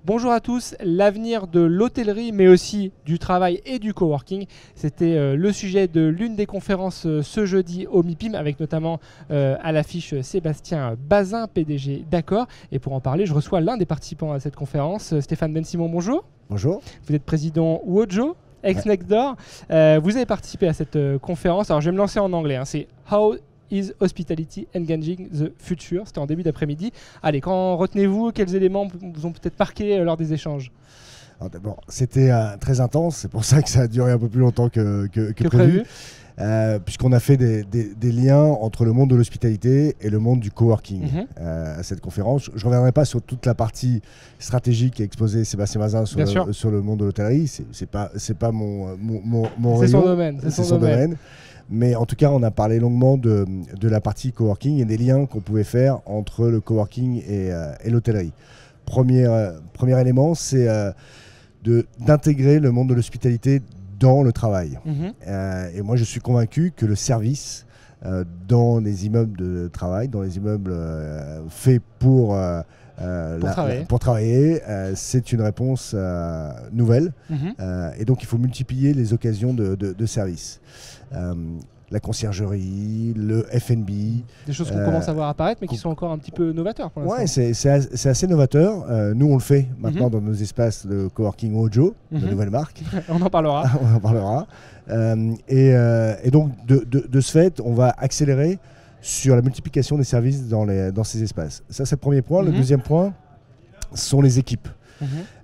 Bonjour à tous, l'avenir de l'hôtellerie mais aussi du travail et du coworking, c'était le sujet de l'une des conférences ce jeudi au MIPIM avec notamment à l'affiche Sébastien Bazin, PDG d'Accor. Et pour en parler, je reçois l'un des participants à cette conférence, Stéphane Ben-Simon, bonjour. Bonjour. Vous êtes président Wojo, ex-Nextdoor. Vous avez participé à cette conférence, alors je vais me lancer en anglais, c'est How is Hospitality Engaging the Future? C'était en début d'après-midi. Allez, quand retenez-vous? Quels éléments vous ont peut-être marqué lors des échanges? D'abord, c'était très intense, c'est pour ça que ça a duré un peu plus longtemps que prévu. Puisqu'on a fait des liens entre le monde de l'hospitalité et le monde du coworking à cette conférence. Je ne reviendrai pas sur toute la partie stratégique qu'a exposé Sébastien Bazin sur le monde de l'hôtellerie. C'est pas mon rayon. C'est son domaine. Mais en tout cas, on a parlé longuement de la partie coworking et des liens qu'on pouvait faire entre le coworking et l'hôtellerie. Premier élément, c'est d'intégrer le monde de l'hospitalité dans le travail. Et moi, je suis convaincu que le service dans les immeubles de travail, dans les immeubles faits pour travailler, c'est une réponse nouvelle. Et donc, il faut multiplier les occasions de service. La conciergerie, le F&B. Des choses qu'on commence à voir apparaître, mais qui sont encore un petit peu novateurs pour l'instant. Oui, c'est assez novateur. Nous, on le fait maintenant dans nos espaces de coworking Wojo, de nouvelle marque. On en parlera. On en parlera. Et donc, de ce fait, on va accélérer sur la multiplication des services dans ces espaces. Ça, c'est le premier point. Le deuxième point sont les équipes.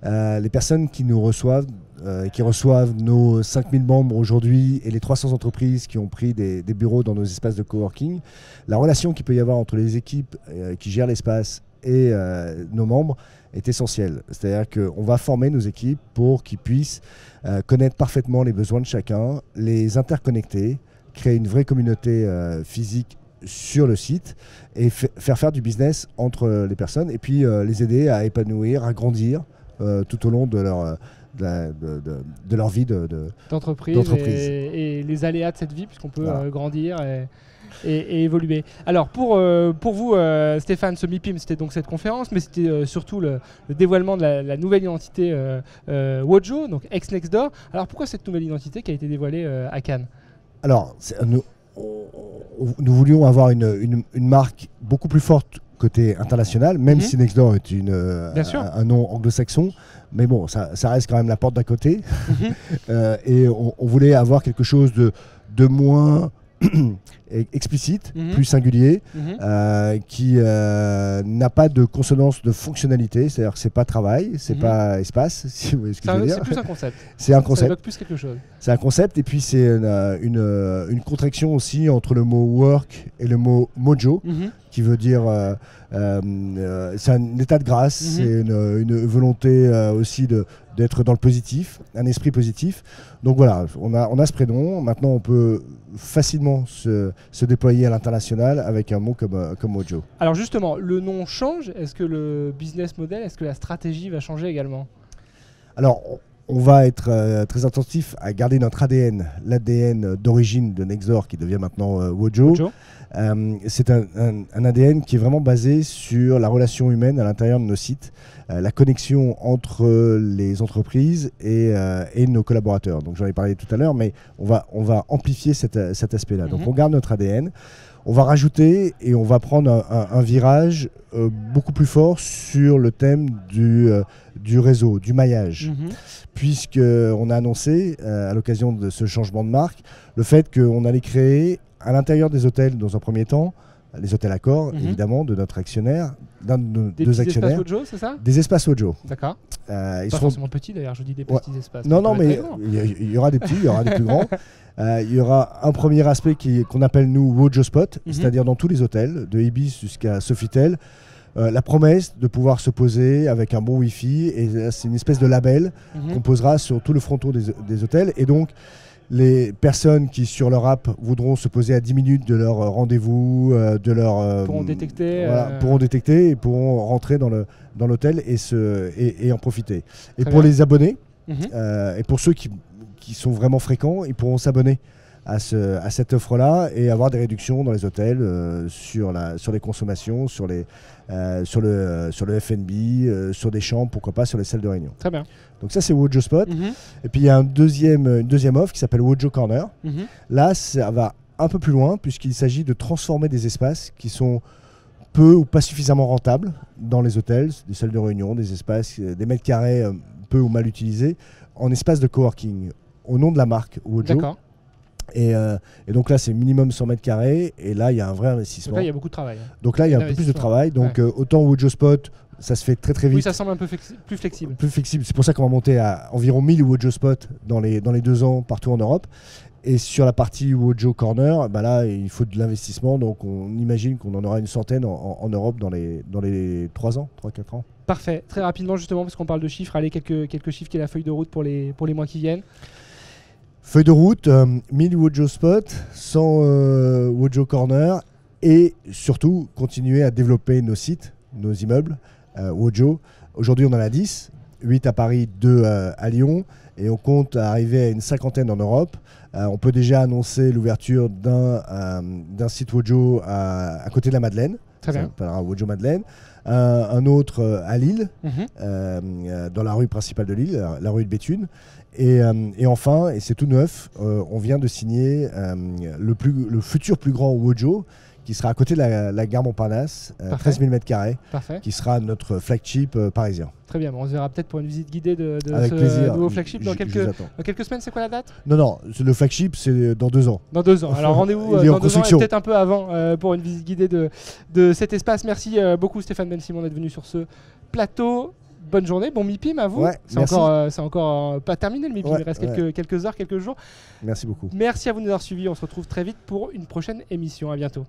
Les personnes qui nous reçoivent, qui reçoivent nos 5000 membres aujourd'hui et les 300 entreprises qui ont pris des bureaux dans nos espaces de coworking, la relation qu'il peut y avoir entre les équipes qui gèrent l'espace et nos membres est essentielle. C'est-à-dire qu'on va former nos équipes pour qu'ils puissent connaître parfaitement les besoins de chacun, les interconnecter, créer une vraie communauté physique sur le site et faire du business entre les personnes et puis les aider à épanouir, à grandir tout au long de leur vie d'entreprise et les aléas de cette vie puisqu'on peut grandir et évoluer. Alors pour vous Stéphane, ce MIPIM c'était donc cette conférence, mais c'était surtout le dévoilement de la nouvelle identité Wojo, donc ex-Nextdoor. Alors pourquoi cette nouvelle identité qui a été dévoilée à Cannes? Alors nous voulions avoir une marque beaucoup plus forte côté international, même si Nextdoor est un nom anglo-saxon, mais bon, ça reste quand même la porte d'à côté. Et on voulait avoir quelque chose de moins explicite, plus singulier, qui n'a pas de consonance de fonctionnalité, c'est-à-dire que c'est pas travail, c'est pas espace, si vous voyez ce que je veux dire. C'est plus un concept. C'est un concept. Ça évoque plus quelque chose. C'est un concept, et puis c'est une contraction aussi entre le mot work et le mot mojo, qui veut dire c'est un état de grâce, c'est une volonté aussi d'être dans le positif, un esprit positif. Donc voilà, on a ce prénom. Maintenant, on peut facilement se déployer à l'international avec un mot comme Wojo. Alors justement, le nom change. Est-ce que le business model, est-ce que la stratégie va changer également? Alors, on va être très attentif à garder notre ADN, l'ADN d'origine de Nextdoor qui devient maintenant Wojo. C'est un ADN qui est vraiment basé sur la relation humaine à l'intérieur de nos sites, la connexion entre les entreprises et nos collaborateurs. Donc j'en ai parlé tout à l'heure, mais on va amplifier cet aspect-là. Donc on garde notre ADN, on va rajouter et on va prendre un virage beaucoup plus fort sur le thème du réseau, du maillage. Puisqu'on a annoncé, à l'occasion de ce changement de marque, le fait qu'on allait créer à l'intérieur des hôtels, dans un premier temps, les hôtels Accor, évidemment, de notre actionnaire, d'un de nos deux actionnaires. Des espaces Wojo, c'est ça? Des espaces Wojo. D'accord. Ils seront forcément petits d'ailleurs, je dis des petits espaces. Non, mais il y aura des petits, il y aura des plus grands. Il y aura un premier aspect qu'on appelle nous Wojo Spot, c'est-à-dire dans tous les hôtels, de Ibis jusqu'à Sofitel, la promesse de pouvoir se poser avec un bon Wi-Fi, et c'est une espèce de label qu'on posera sur tout le fronton des hôtels. Et donc, les personnes qui, sur leur app, voudront se poser à 10 minutes de leur rendez-vous, pourront détecter. Pourront détecter et pourront rentrer dans l'hôtel et en profiter. Et Très pour bien. les abonnés, et pour ceux qui sont vraiment fréquents, ils pourront s'abonner à cette offre-là et avoir des réductions dans les hôtels sur les consommations, sur le F&B, sur des chambres, pourquoi pas, sur les salles de réunion. Très bien. Donc ça, c'est Wojo Spot. Et puis il y a une deuxième offre qui s'appelle Wojo Corner. Là, ça va un peu plus loin puisqu'il s'agit de transformer des espaces qui sont peu ou pas suffisamment rentables dans les hôtels, des salles de réunion, des espaces, des mètres carrés peu ou mal utilisés, en espaces de coworking au nom de la marque Wojo. D'accord. Et donc là, c'est minimum 100 mètres carrés. Et là, il y a un vrai investissement. Donc là, il y a beaucoup de travail. Donc là, il y a un peu plus de travail. Donc autant Wojo Spot, ça se fait très très vite. Oui, ça semble un peu plus flexible. Plus flexible. C'est pour ça qu'on va monter à environ 1000 Wojo Spot dans les 2 ans partout en Europe. Et sur la partie Wojo Corner, bah là, il faut de l'investissement. Donc on imagine qu'on en aura une centaine en Europe dans les 3 ans, 3-4 ans. Parfait. Très rapidement, justement, parce qu'on parle de chiffres, allez, quelques chiffres qui est la feuille de route pour les mois qui viennent. Feuille de route, 1000 Wojo Spot, 100 Wojo Corner et surtout continuer à développer nos sites, nos immeubles Wojo. Aujourd'hui, on en a 10, 8 à Paris, 2 à Lyon et on compte arriver à une 50aine en Europe. On peut déjà annoncer l'ouverture d'un site Wojo à côté de la Madeleine. Très bien. Ça s'appellera Wojo Madeleine. Un autre à Lille, dans la rue principale de Lille, la rue de Béthune. Et enfin, et c'est tout neuf, on vient de signer le futur plus grand Wojo, qui sera à côté de la gare Montparnasse, 13 000 m², qui sera notre flagship parisien. Très bien, bon, on se verra peut-être pour une visite guidée de plaisir. nouveau flagship dans quelques semaines. C'est quoi la date? Non, le flagship c'est dans 2 ans. Dans 2 ans, alors rendez-vous dans 2 ans et peut-être un peu avant pour une visite guidée de cet espace. Merci beaucoup Stéphane Ben-Simon d'être venu sur ce plateau. Bonne journée, bon MIPIM à vous. Ouais, c'est encore pas terminé le MIPIM, ouais, il reste quelques heures, quelques jours. Merci beaucoup. Merci à vous de nous avoir suivis, on se retrouve très vite pour une prochaine émission, à bientôt.